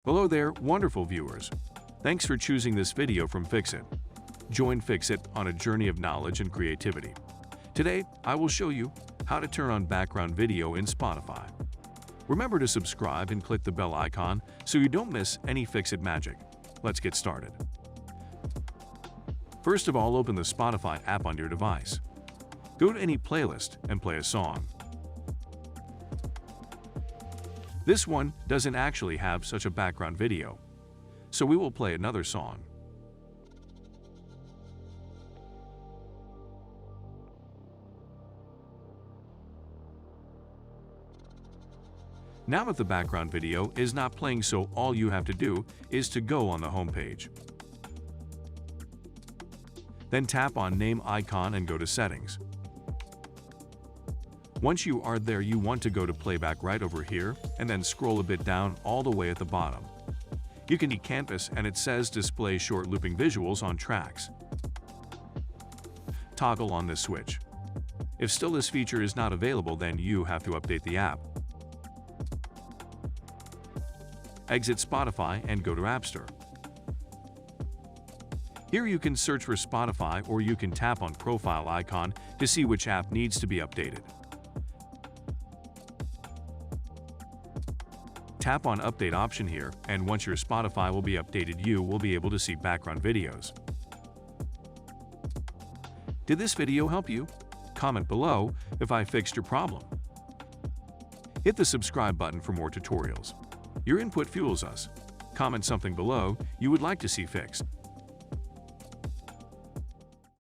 Hello there, wonderful viewers. Thanks for choosing this video from Fixit. Join Fixit on a journey of knowledge and creativity. Today, I will show you how to turn on background video in Spotify. Remember to subscribe and click the bell icon so you don't miss any Fixit magic. Let's get started. First of all, open the Spotify app on your device. Go to any playlist and play a song. This one doesn't actually have such a background video, so we will play another song. Now that the background video is not playing, so all you have to do is to go on the home page. Then tap on Name icon and go to Settings. Once you are there, you want to go to Playback right over here and then scroll a bit down all the way at the bottom. You can see Canvas and it says Display Short Looping Visuals on Tracks. Toggle on this switch. If still this feature is not available, then you have to update the app. Exit Spotify and go to App Store. Here you can search for Spotify, or you can tap on Profile icon to see which app needs to be updated. Tap on Update option here, and once your Spotify will be updated, you will be able to see background videos. Did this video help you? Comment below if I fixed your problem. Hit the subscribe button for more tutorials. Your input fuels us. Comment something below you would like to see fixed.